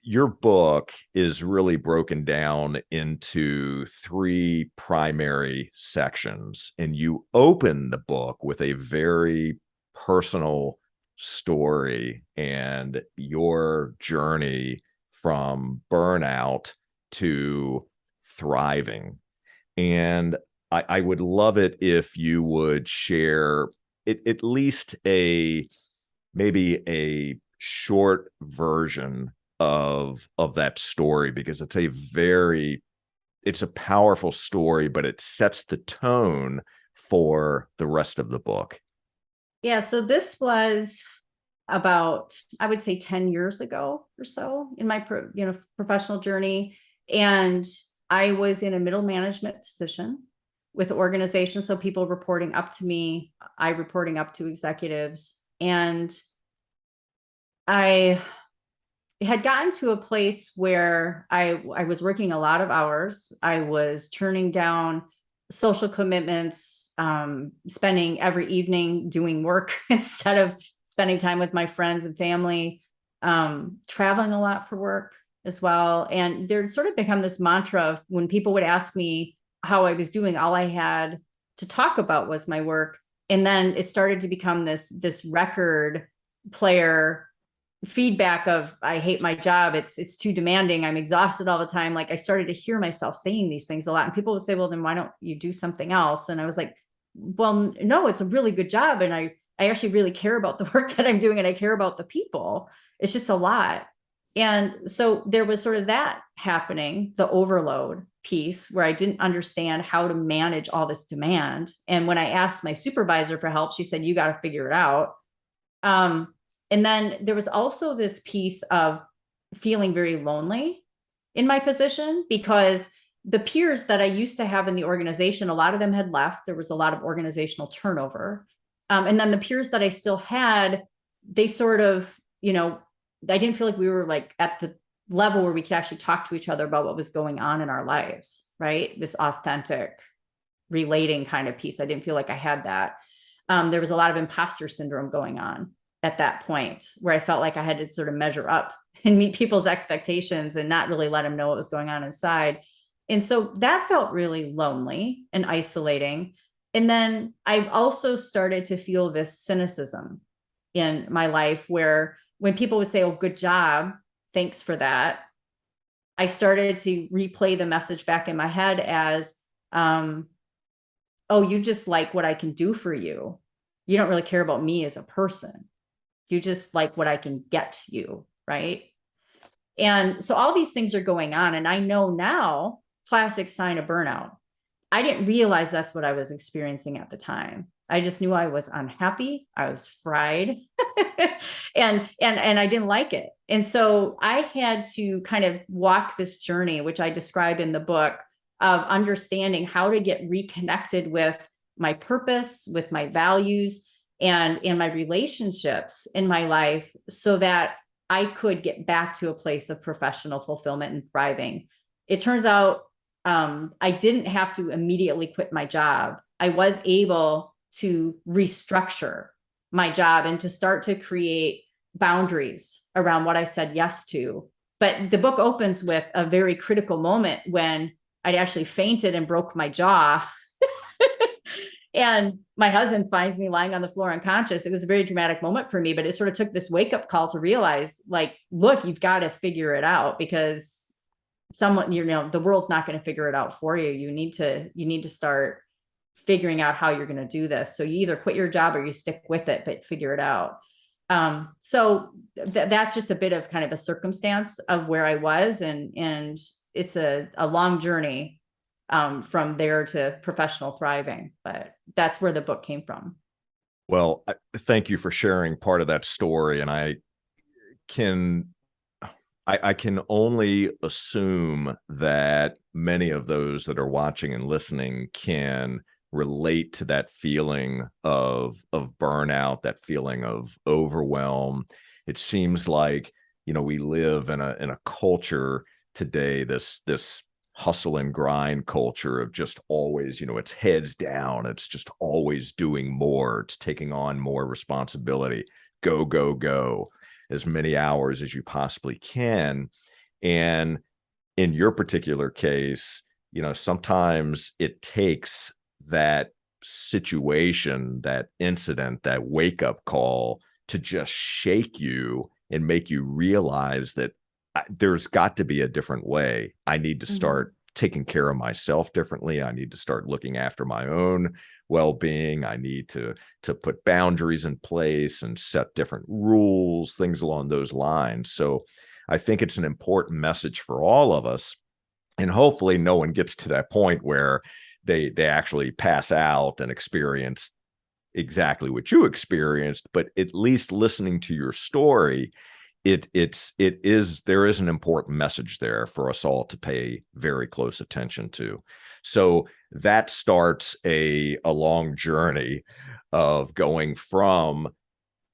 your book is really broken down into 3 primary sections, and you open the book with a very personal story and your journey from burnout to thriving. And I would love it if you would share at least maybe a short version of that story, because it's a powerful story, but it sets the tone for the rest of the book. Yeah. So this was about, I would say 10 years ago or so in my professional journey. And I was in a middle management position with organizations. So people reporting up to me, I reporting up to executives. And I had gotten to a place where I was working a lot of hours. I was turning down social commitments, spending every evening doing work instead of spending time with my friends and family, traveling a lot for work as well. And there sort of become this mantra of, when people would ask me how I was doing, all I had to talk about was my work. And then it started to become this record player feedback of, I hate my job. It's too demanding. I'm exhausted all the time. Like, I started to hear myself saying these things a lot, and people would say, well, then why don't you do something else? And I was like, well, no, it's a really good job. And I actually really care about the work that I'm doing, and I care about the people. It's just a lot. And so there was sort of that happening, the overload piece, where I didn't understand how to manage all this demand. And when I asked my supervisor for help, she said, you got to figure it out. And then there was also this piece of feeling very lonely in my position, because the peers that I used to have in the organization, a lot of them had left. There was a lot of organizational turnover. And then the peers that I still had, they sort of, I didn't feel like we were like at the level where we could actually talk to each other about what was going on in our lives, right? This authentic relating kind of piece. I didn't feel like I had that. There was a lot of imposter syndrome going on at that point, where I felt like I had to sort of measure up and meet people's expectations and not really let them know what was going on inside. And so that felt really lonely and isolating. And then I also started to feel this cynicism in my life, where when people would say, oh, good job, thanks for that, I started to replay the message back in my head as, oh, you just like what I can do for you. You don't really care about me as a person. You just like what I can get you, right? And so all these things are going on. And I know now, classic sign of burnout. I didn't realize that's what I was experiencing at the time. I just knew I was unhappy. I was fried and I didn't like it. And so I had to kind of walk this journey, which I describe in the book, of understanding how to get reconnected with my purpose, with my values, and in my relationships in my life, so that I could get back to a place of professional fulfillment and thriving. It turns out I didn't have to immediately quit my job. I was able to restructure my job and to start to create boundaries around what I said yes to. But the book opens with a very critical moment when I'd actually fainted and broke my jaw. And my husband finds me lying on the floor unconscious. It was a very dramatic moment for me, but it sort of took this wake-up call to realize, like, look, you've got to figure it out, because someone, you know, the world's not going to figure it out for you. You need to start figuring out how you're going to do this. So you either quit your job or you stick with it, but figure it out. So that's just a bit of kind of a circumstance of where I was. And it's a long journey from there to professional thriving, but that's where the book came from. Well, thank you for sharing part of that story. And I can only assume that many of those that are watching and listening can relate to that feeling of burnout, that feeling of overwhelm. It seems like, you know, we live in a culture today, this hustle and grind culture of just always, you know, it's heads down. It's just always doing more. It's taking on more responsibility. Go, go, go, as many hours as you possibly can. And in your particular case, you know, sometimes it takes that situation, that incident, that wake-up call to just shake you and make you realize that there's got to be a different way. I need to start taking care of myself differently. I need to start looking after my own well-being. I need to put boundaries in place and set different rules, things along those lines. So I think it's an important message for all of us. And hopefully no one gets to that point where they actually pass out and experience exactly what you experienced, but at least listening to your story, there is an important message there for us all to pay very close attention to. So that starts a long journey of going from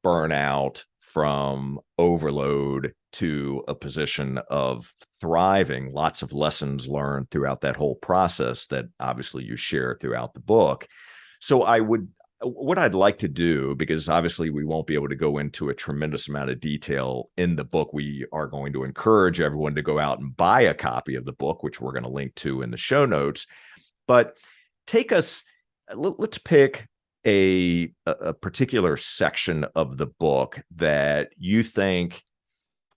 burnout, from overload, to a position of thriving. Lots of lessons learned throughout that whole process that obviously you share throughout the book. So what I'd like to do, because obviously we won't be able to go into a tremendous amount of detail in the book, we are going to encourage everyone to go out and buy a copy of the book, which we're going to link to in the show notes. But let's pick a particular section of the book that you think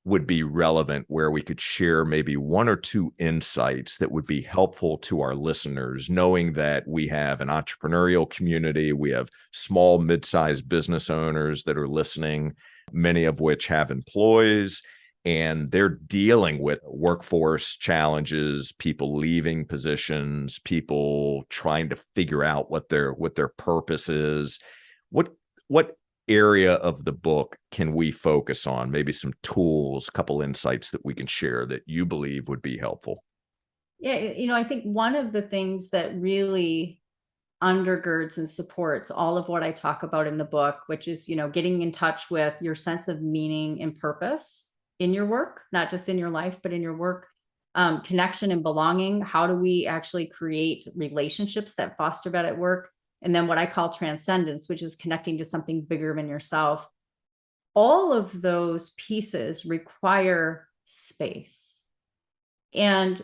would be relevant, where we could share maybe one or two insights that would be helpful to our listeners, knowing that we have an entrepreneurial community, we have small, mid-sized business owners that are listening, many of which have employees, and they're dealing with workforce challenges, people leaving positions, people trying to figure out what their purpose is. What area of the book can we focus on? Maybe some tools, a couple insights that we can share that you believe would be helpful. Yeah, you know, I think one of the things that really undergirds and supports all of what I talk about in the book, which is, you know, getting in touch with your sense of meaning and purpose in your work, not just in your life, but in your work, connection and belonging. How do we actually create relationships that foster that at work? And then what I call transcendence, which is connecting to something bigger than yourself. All of those pieces require space. And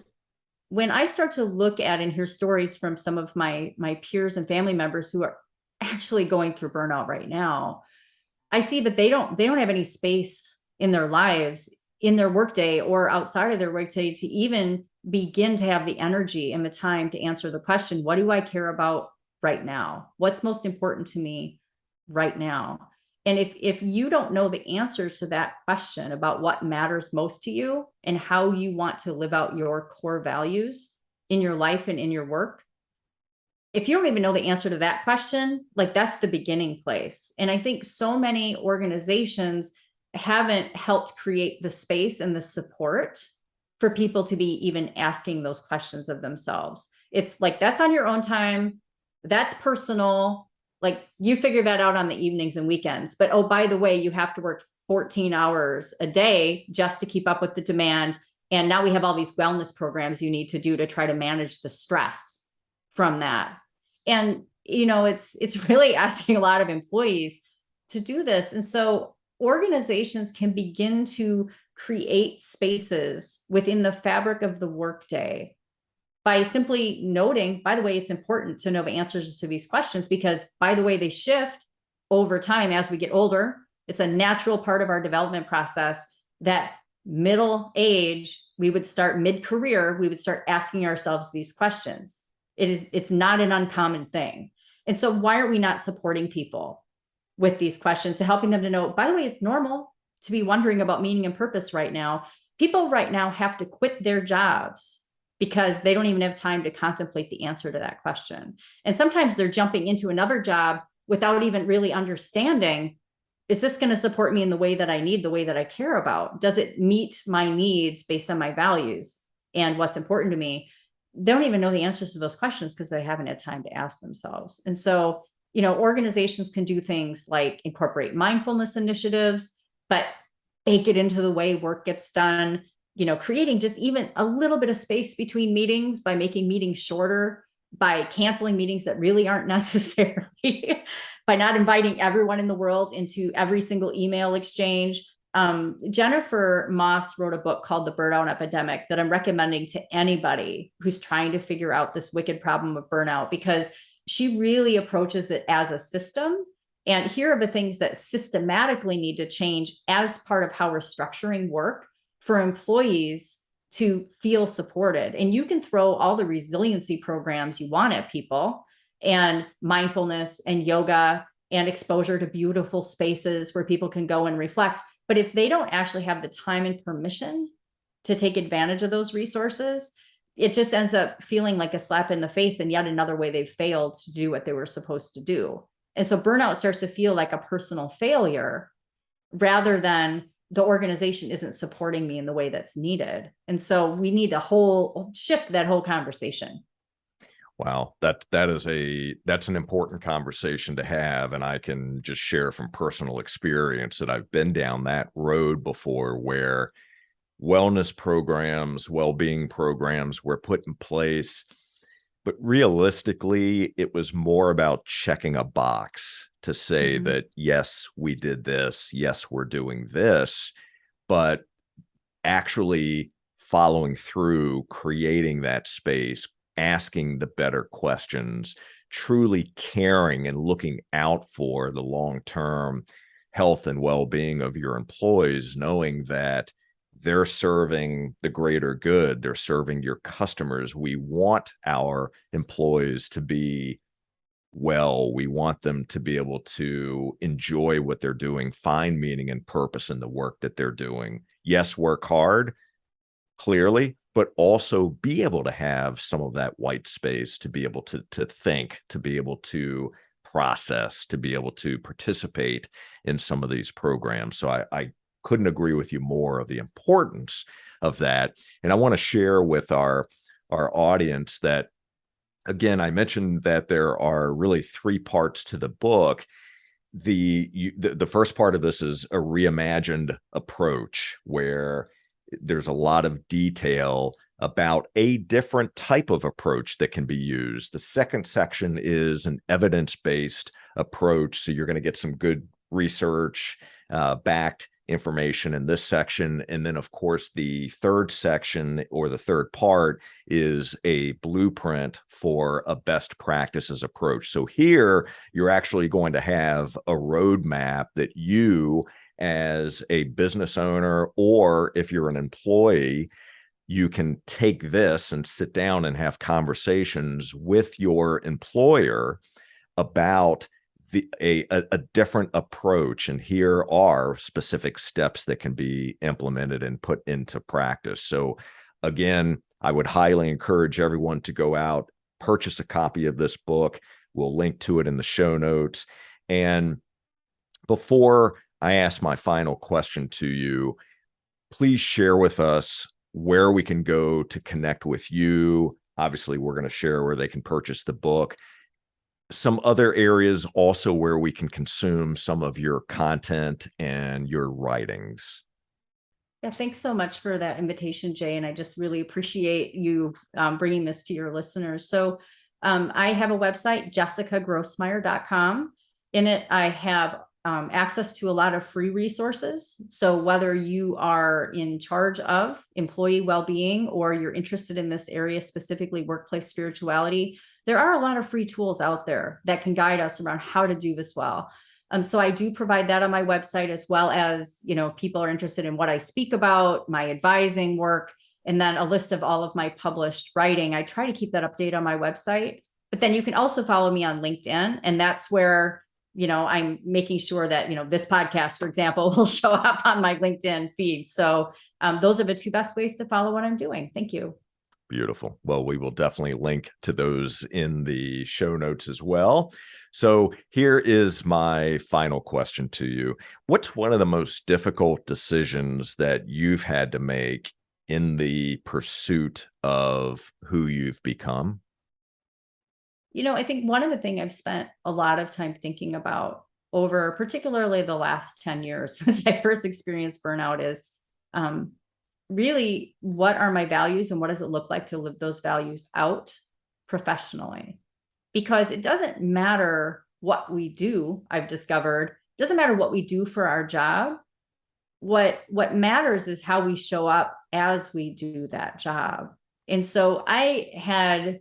when I start to look at and hear stories from some of my peers and family members who are actually going through burnout right now, I see that they don't have any space in their lives, in their workday or outside of their workday, to even begin to have the energy and the time to answer the question, what do I care about right now? What's most important to me right now? And if you don't know the answer to that question about what matters most to you and how you want to live out your core values in your life and in your work, if you don't even know the answer to that question, like, that's the beginning place. And I think so many organizations haven't helped create the space and the support for people to be even asking those questions of themselves. It's like, that's on your own time. That's personal. Like, you figure that out on the evenings and weekends. But, oh, by the way, you have to work 14 hours a day just to keep up with the demand. And now we have all these wellness programs you need to do to try to manage the stress from that. And it's really asking a lot of employees to do this. And so organizations can begin to create spaces within the fabric of the workday by simply noting, by the way, it's important to know the answers to these questions because, by the way, they shift over time as we get older. It's a natural part of our development process that middle age, we would start mid-career, we would start asking ourselves these questions. It's not an uncommon thing. And so why are we not supporting people with these questions, to helping them to know, by the way, it's normal to be wondering about meaning and purpose right now. People right now have to quit their jobs because they don't even have time to contemplate the answer to that question. And sometimes they're jumping into another job without even really understanding, is this going to support me in the way that I need, the way that I care about? Does it meet my needs based on my values and what's important to me? They don't even know the answers to those questions because they haven't had time to ask themselves. And so, organizations can do things like incorporate mindfulness initiatives, but bake it into the way work gets done, creating just even a little bit of space between meetings by making meetings shorter, by canceling meetings that really aren't necessary, by not inviting everyone in the world into every single email exchange. Jennifer Moss wrote a book called The Burnout Epidemic that I'm recommending to anybody who's trying to figure out this wicked problem of burnout, because she really approaches it as a system. And here are the things that systematically need to change as part of how we're structuring work for employees to feel supported. And you can throw all the resiliency programs you want at people, and mindfulness and yoga and exposure to beautiful spaces where people can go and reflect. But if they don't actually have the time and permission to take advantage of those resources, it just ends up feeling like a slap in the face and yet another way they've failed to do what they were supposed to do. And so burnout starts to feel like a personal failure rather than the organization isn't supporting me in the way that's needed. And so we need to shift that whole conversation. Wow, that's an important conversation to have. And I can just share from personal experience that I've been down that road before, where wellness programs, well-being programs were put in place. But realistically, it was more about checking a box to say that, yes, we did this. Yes, we're doing this. But actually following through, creating that space, asking the better questions, truly caring and looking out for the long-term health and well-being of your employees, knowing that they're serving the greater good, they're serving your customers. We want our employees to be well. We want them to be able to enjoy what they're doing, find meaning and purpose in the work that they're doing. Yes, work hard, clearly, but also be able to have some of that white space to be able to think, to be able to process, to be able to participate in some of these programs. So I couldn't agree with you more of the importance of that. And I want to share with our audience that, again, I mentioned that there are really 3 parts to the book. The first part of this is a reimagined approach, where there's a lot of detail about a different type of approach that can be used. The second section is an evidence-based approach. So you're going to get some good research backed information in this section. And then, of course, the third section, or the third part, is a blueprint for a best practices approach. So here you're actually going to have a roadmap that you, as a business owner, or if you're an employee, you can take this and sit down and have conversations with your employer about a different approach. And here are specific steps that can be implemented and put into practice. So again, I would highly encourage everyone to go out, purchase a copy of this book. We'll link to it in the show notes. And before I ask my final question to you, please share with us where we can go to connect with you. Obviously, we're going to share where they can purchase the book. Some other areas also where we can consume some of your content and your writings. Yeah, thanks so much for that invitation, Jay. And I just really appreciate you bringing this to your listeners. So I have a website, jessicagrossmeier.com. In it, I have access to a lot of free resources. So whether you are in charge of employee well-being or you're interested in this area, specifically workplace spirituality, there are a lot of free tools out there that can guide us around how to do this well. So I do provide that on my website, as well as, if people are interested in what I speak about, my advising work, and then a list of all of my published writing. I try to keep that update on my website, but then you can also follow me on LinkedIn. And that's where, I'm making sure that, this podcast, for example, will show up on my LinkedIn feed. So those are the two best ways to follow what I'm doing. Thank you. Beautiful. Well, we will definitely link to those in the show notes as well. So here is my final question to you. What's one of the most difficult decisions that you've had to make in the pursuit of who you've become? I think one of the things I've spent a lot of time thinking about over particularly the last 10 years since I first experienced burnout is really, what are my values and what does it look like to live those values out professionally? Because it doesn't matter what we do, I've discovered, it doesn't matter what we do for our job. What matters is how we show up as we do that job. And so I had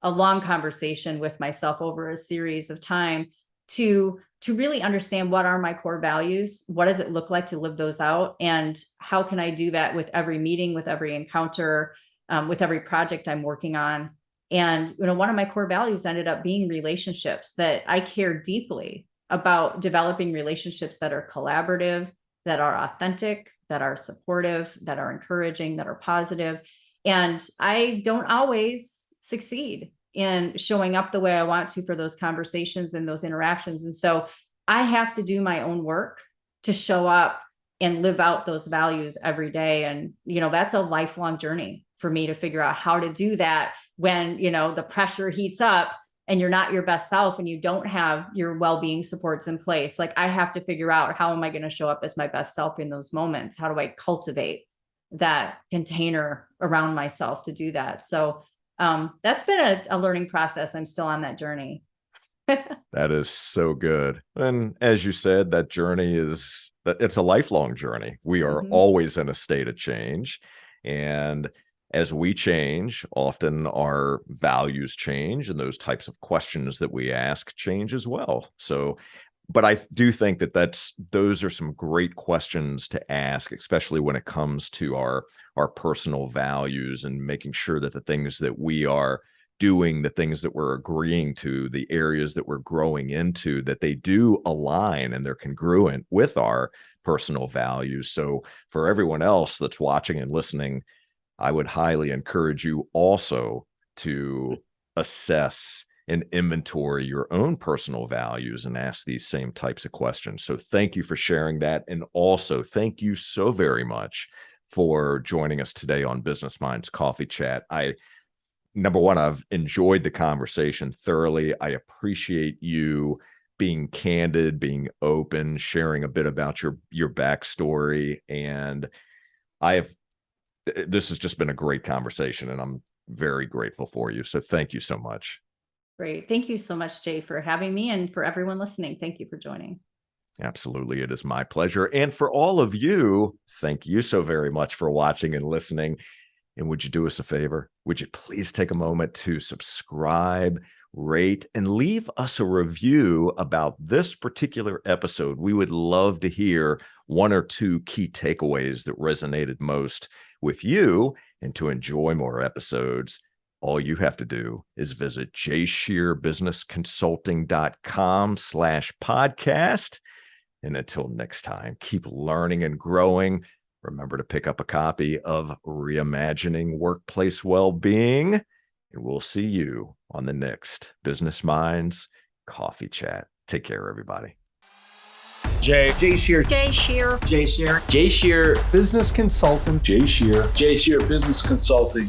a long conversation with myself over a series of time to really understand what are my core values, what does it look like to live those out, and how can I do that with every meeting, with every encounter, with every project I'm working on. And one of my core values ended up being relationships, that I care deeply about developing relationships that are collaborative, that are authentic, that are supportive, that are encouraging, that are positive. And I don't always succeed in showing up the way I want to for those conversations and those interactions. And so I have to do my own work to show up and live out those values every day. And, that's a lifelong journey for me to figure out how to do that when, the pressure heats up and you're not your best self and you don't have your well-being supports in place. Like, I have to figure out, how am I going to show up as my best self in those moments? How do I cultivate that container around myself to do that? So that's been a learning process. I'm still on that journey. That is so good. And as you said, that journey it's a lifelong journey. We are always in a state of change. And as we change, often our values change, and those types of questions that we ask change as well. So, but I do think that those are some great questions to ask, especially when it comes to our personal values and making sure that the things that we are doing, the things that we're agreeing to, the areas that we're growing into, that they do align and they're congruent with our personal values. So for everyone else that's watching and listening, I would highly encourage you also to assess and inventory your own personal values and ask these same types of questions. So thank you for sharing that. And also thank you so very much for joining us today on Business Minds Coffee Chat. Number one, I've enjoyed the conversation thoroughly. I appreciate you being candid, being open, sharing a bit about your backstory. And this has just been a great conversation, and I'm very grateful for you. So thank you so much. Great. Thank you so much, Jay, for having me, and for everyone listening. Thank you for joining. Absolutely. It is my pleasure. And for all of you, thank you so very much for watching and listening. And would you do us a favor? Would you please take a moment to subscribe, rate, and leave us a review about this particular episode? We would love to hear one or two key takeaways that resonated most with you. And to enjoy more episodes, all you have to do is visit jscherbusinessconsulting.com/podcast. And until next time, keep learning and growing. Remember to pick up a copy of Reimagining Workplace Well-being, and we'll see you on the next Business Minds Coffee Chat. Take care, everybody. Jay Scherr. Jay Scherr. Business Consultant. Jay Scherr Business Consulting.